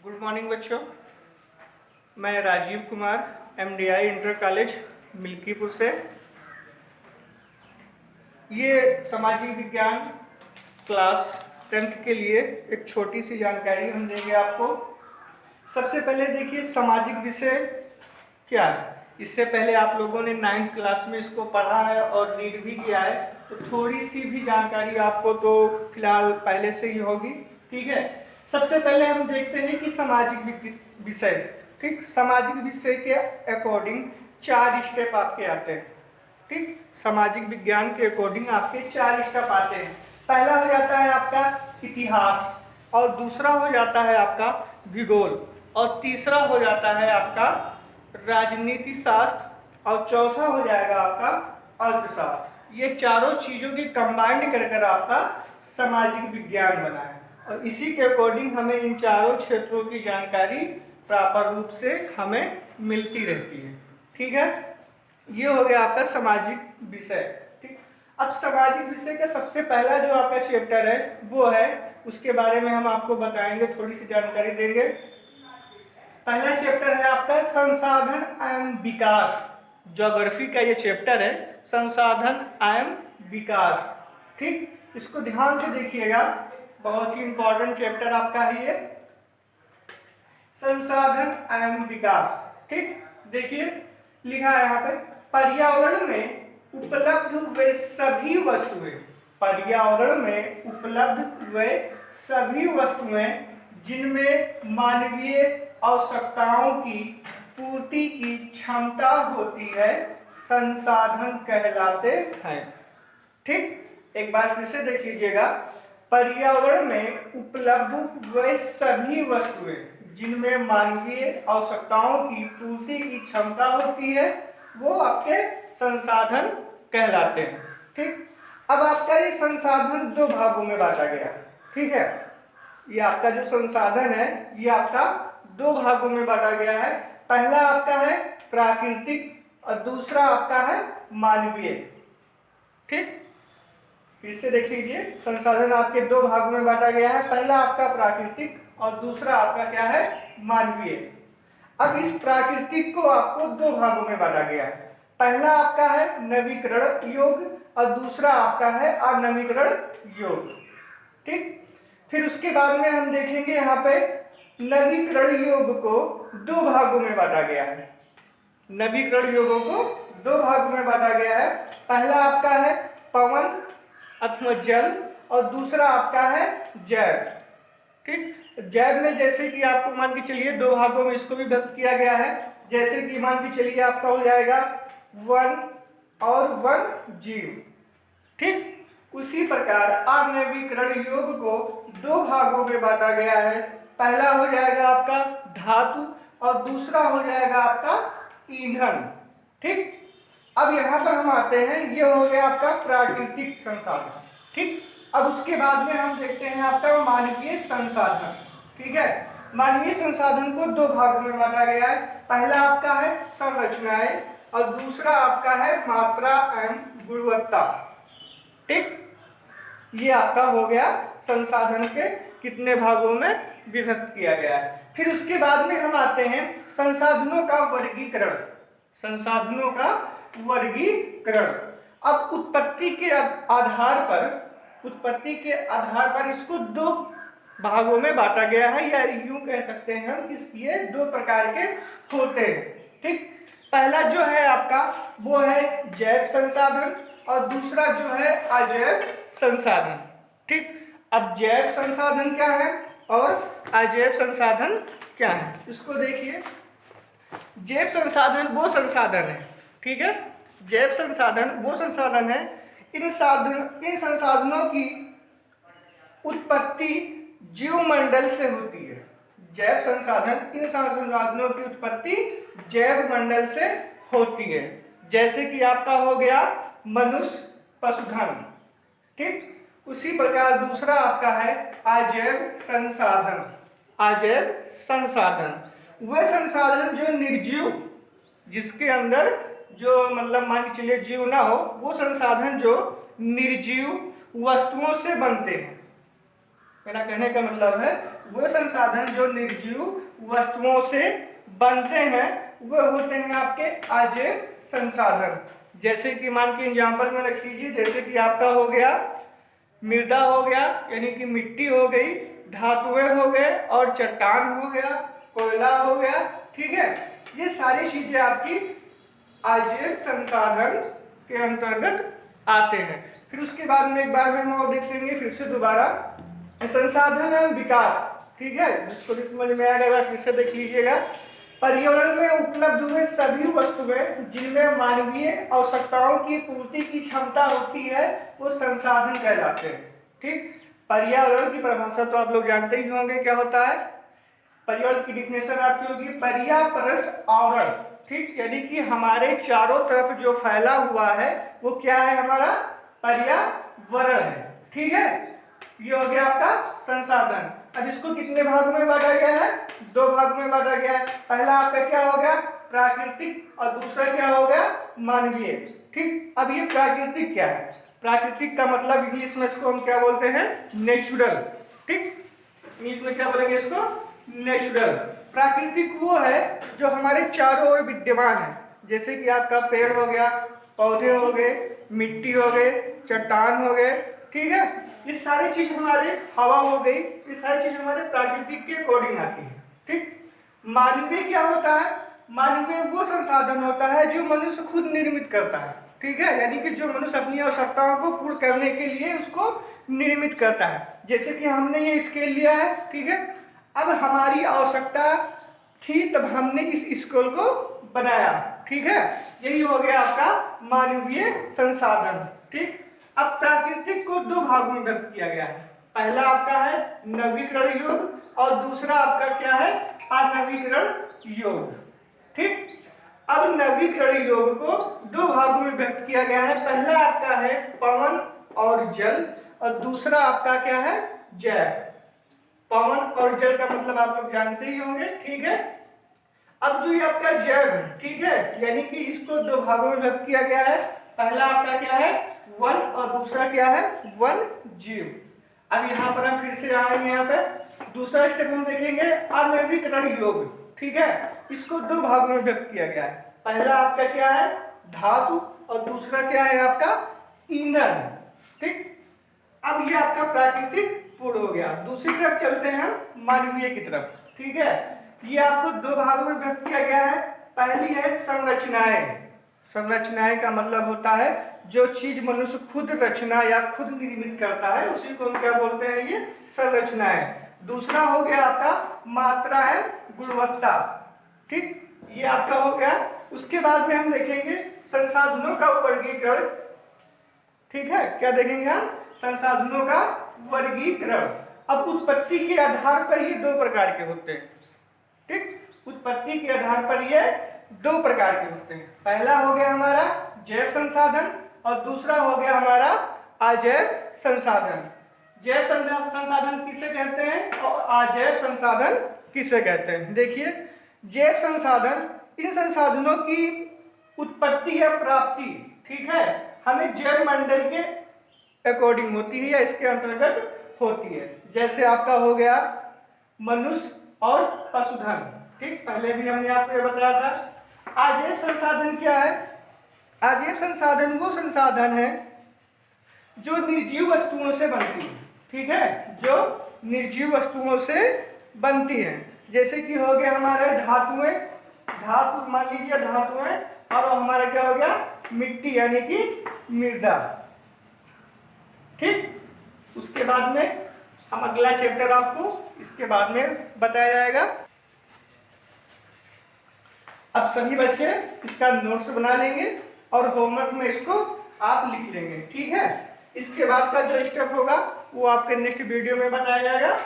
Good morning बच्चों। मैं Rajeev Kumar MDI inter college Milkipur से। ये सामाजिक विज्ञान क्लास 10th के लिए एक छोटी सी जानकारी हम देंगे आपको। सबसे पहले देखिए सामाजिक विषय क्या है। इससे पहले आप लोगों ने 9th क्लास में इसको पढ़ा है और रीड भी किया है, तो थोड़ी सी भी जानकारी आपको तो फिलहाल पहले से ही होगी। ठीक है, सबसे पहले हम देखते हैं कि सामाजिक विषय, ठीक, सामाजिक विषय के अकॉर्डिंग 4 स्टेप आपके आते हैं। ठीक, सामाजिक विज्ञान के अकॉर्डिंग आपके 4 स्टेप आते हैं। पहला हो जाता है आपका इतिहास, और दूसरा हो जाता है आपका भूगोल, और तीसरा हो जाता है आपका राजनीति शास्त्र, और चौथा हो जाएगा आपका अर्थशास्त्र। ये चारों चीजों की कंबाइंड कर आपका सामाजिक विज्ञान बना है, और इसी के अकॉर्डिंग हमें इन चारों क्षेत्रों की जानकारी प्रॉपर रूप से हमें मिलती रहती है। ठीक है, ये हो गया आपका सामाजिक विषय। ठीक, अब सामाजिक विषय का सबसे पहला जो आपका चैप्टर है वो है, उसके बारे में हम आपको बताएंगे, थोड़ी सी जानकारी देंगे। पहला चैप्टर है आपका संसाधन एवं विकास। ज्योग्राफी का ये चैप्टर है, संसाधन एवं विकास। ठीक, इसको ध्यान से देखिएगा, बहुत ही इंपॉर्टेंट चैप्टर आपका है ये, संसाधन एवं विकास। ठीक, देखिए लिखा है यहाँ पे, पर्यावरण में उपलब्ध वे सभी वस्तुएं, पर्यावरण में उपलब्ध वे सभी वस्तुएं जिनमें मानवीय आवश्यकताओं की पूर्ति की क्षमता होती है, संसाधन कहलाते हैं। ठीक, एक बार फिर से देख लीजिएगा, पर्यावरण में उपलब्ध वे सभी वस्तुएं जिनमें मानवीय आवश्यकताओं की पूर्ति की क्षमता होती है, वो आपके संसाधन कहलाते हैं। ठीक, अब आपका ये संसाधन 2 भागों में बांटा गया। ठीक है, ये आपका जो संसाधन है ये आपका 2 भागों में बांटा गया है। पहला आपका है प्राकृतिक और दूसरा आपका है मानवीय। ठीक, फिर से देख लीजिए, संसाधन आपके 2 भागों में बांटा गया है, पहला आपका प्राकृतिक और दूसरा आपका क्या है, मानवीय। अब इस प्राकृतिक को आपको 2 भागों में बांटा गया है, पहला आपका है नवीकरण योग्य और दूसरा आपका है अनवीकरण योग्य। ठीक, फिर उसके बाद में हम देखेंगे यहाँ पे नवीकरण योग्य को 2 भागों में बांटा गया है। नवीकरण योगों को 2 भागों में बांटा गया है, पहला आपका है पवन अथवा जल और दूसरा आपका है जैव। ठीक, जैव में जैसे कि आपको मान के चलिए 2 भागों में इसको भी व्यक्त किया गया है, जैसे कि मान के चलिए आपका हो जाएगा वन और वन जीव। ठीक, उसी प्रकार अनवीकरण योग को 2 भागों में बांटा गया है, पहला हो जाएगा आपका धातु और दूसरा हो जाएगा आपका ईंधन। ठीक, अब यहाँ पर हम आते हैं, ये हो गया आपका प्राकृतिक संसाधन। ठीक, अब उसके बाद में हम देखते हैं आपका मानवीय संसाधन। ठीक है, मानवीय संसाधन को 2 भागों में बांटा गया है, पहला आपका है संरचनाएं और दूसरा आपका है मात्रा एवं गुणवत्ता। ठीक, ये आपका हो गया संसाधन के कितने भागों में विभक्त किया गया है। फिर उसके बाद में हम आते हैं संसाधनों का वर्गीकरण। संसाधनों का वर्गीकरण, अब उत्पत्ति के आधार पर इसको 2 भागों में बांटा गया है, या यूं कह सकते हैं हम कि ये 2 प्रकार के होते हैं। ठीक, पहला जो है आपका वो है जैव संसाधन और दूसरा जो है अजैव संसाधन। ठीक, अब जैव संसाधन क्या है और अजैव संसाधन क्या है, इसको देखिए। जैव संसाधन वो संसाधन है, ठीक है, जैव संसाधन वो संसाधन है, इन संसाधनों की उत्पत्ति जीवमंडल से होती है। जैव संसाधन, इन संसाधनों की उत्पत्ति जैव मंडल से होती है, जैसे कि आपका हो गया मनुष्य, पशुधन। ठीक, उसी प्रकार दूसरा आपका है अजैव संसाधन। अजैव संसाधन वह संसाधन जो निर्जीव, जिसके अंदर जो मतलब मान के चलिए जीव ना हो, वो संसाधन जो निर्जीव वस्तुओं से बनते हैं। मेरा कहने का मतलब है वो संसाधन जो निर्जीव वस्तुओं से बनते हैं वो होते हैं आपके अजैव संसाधन। जैसे कि मान के एग्जाम्पल में रख लीजिए, जैसे कि आपका हो गया मृदा हो गया यानी कि मिट्टी हो गई, धातुएं हो गए और चट्टान हो गया, कोयला हो गया। ठीक है, ये सारी चीजें आपकी अजैव संसाधन के अंतर्गत आते हैं। फिर उसके बाद में एक बार हम और देख लेंगे फिर से दोबारा संसाधन एवं विकास। ठीक है, जिसको भी समझ में आ गया फिर से देख लीजिएगा। पर्यावरण में उपलब्ध हुए सभी वस्तुएं जिनमें मानवीय आवश्यकताओं की पूर्ति की क्षमता होती है वो संसाधन कहलाते हैं। ठीक, पर्यावरण की परिभाषा तो आप लोग जानते ही होंगे क्या होता है। पर्यावरण की डिफिनेशन आपकी होगी पर्यावरण आवरण। ठीक, यानी कि हमारे चारों तरफ जो फैला हुआ है वो क्या है, हमारा पर्यावरण है। ठीक है, ये हो गया आपका संसाधन। अब इसको कितने भाग में बांटा गया है, दो भाग में बांटा गया है। पहला आपका क्या हो गया प्राकृतिक और दूसरा क्या हो गया मानवीय। ठीक, अब ये प्राकृतिक क्या है, प्राकृतिक का मतलब इंग्लिश में इसको हम क्या बोलते हैं नेचुरल। ठीक, इंग्लिश में क्या बोलेंगे इसको नेचुरल। प्राकृतिक वो है जो हमारे चारों ओर विद्यमान है, जैसे कि आपका पेड़ हो गया, पौधे हो गए, मिट्टी हो गए, चट्टान हो गए। ठीक है, ये सारी चीज हमारे हवा हो गई, ये सारी चीज हमारे प्राकृतिक के अकॉर्डिंग आती है। ठीक, मानवीय क्या होता है, मानवीय वो संसाधन होता है जो मनुष्य खुद निर्मित करता है। ठीक है, यानी कि जो मनुष्य अपनी आवश्यकताओं को पूर्ण करने के लिए उसको निर्मित करता है। जैसे कि हमने ये स्केल लिया है, ठीक है, अब हमारी आवश्यकता थी तब हमने इस स्केल को बनाया। ठीक है, यही हो गया आपका मानवीय संसाधन। ठीक, अब प्राकृतिक को दो भागों में व्यक्त किया गया है। पहला आपका है नवीकरण योग और दूसरा आपका क्या है अनवीकरण योग। ठीक, अब नवीकरण योग को दो भागों में व्यक्त किया गया है। पहला आपका है पवन और जल और दूसरा आपका क्या है जैव। पवन और जल का मतलब आप लोग जानते ही होंगे। ठीक है, अब जो ये आपका जैव है, ठीक है, यानी कि इसको दो भागों में व्यक्त किया गया है। पहला आपका क्या है वन और दूसरा क्या है वन जीव। अब यहाँ पर हम फिर से आएंगे, यहाँ पे दूसरा स्टेप हम देखेंगे अनवीकरण योग। ठीक है, इसको दो भागों में व्यक्त किया गया है। पहला आपका क्या है धातु और दूसरा क्या है आपका ईंधन। ठीक, अब ये आपका प्राकृतिक पूर्ण हो गया। दूसरी तरफ चलते हैं हम मानवीय की तरफ। ठीक है, ये आपको दो भागों में व्यक्त किया गया है। पहली है संरचनाएं। संरचनाएं का मतलब होता है जो चीज मनुष्य खुद रचना या खुद निर्मित करता है उसी को हम क्या बोलते हैं ये संरचनाएं। दूसरा हो गया आपका मात्रा है गुणवत्ता। ठीक, ये आपका हो गया। उसके बाद में हम देखेंगे संसाधनों का वर्गीकरण। ठीक है, क्या देखेंगे हम संसाधनों का वर्गीकरण। अब उत्पत्ति के आधार पर ये दो प्रकार के होते हैं। ठीक, उत्पत्ति के आधार पर ये दो प्रकार के होते हैं। पहला हो गया हमारा जैव संसाधन और दूसरा हो गया हमारा अजैव संसाधन। जैव संसाधन किसे कहते हैं और अजैव संसाधन किसे कहते हैं। देखिए, जैव संसाधन इन संसाधनों की उत्पत्ति या प्राप्ति, ठीक है, हमें जैव मंडल के अकॉर्डिंग होती है या इसके अंतर्गत होती है। जैसे आपका हो गया मनुष्य और पशुधन। ठीक, पहले भी हमने आपको ये बताया था। अजैव संसाधन क्या है, अजैव संसाधन वो संसाधन है जो निर्जीव वस्तुओं से बनती है। ठीक है, जो निर्जीव वस्तुओं से बनती है। जैसे कि हो गया हमारे धातुएं, धातु मान लीजिए धातुएं, और हमारा क्या हो गया मिट्टी यानी कि मृदा। ठीक, उसके बाद में हम अगला चैप्टर आपको इसके बाद में बताया जाएगा। अब सभी बच्चे इसका नोट्स बना लेंगे और होमवर्क में इसको आप लिख लेंगे। ठीक है, इसके बाद का जो स्टेप होगा वो आपके नेक्स्ट वीडियो में बताया जाएगा।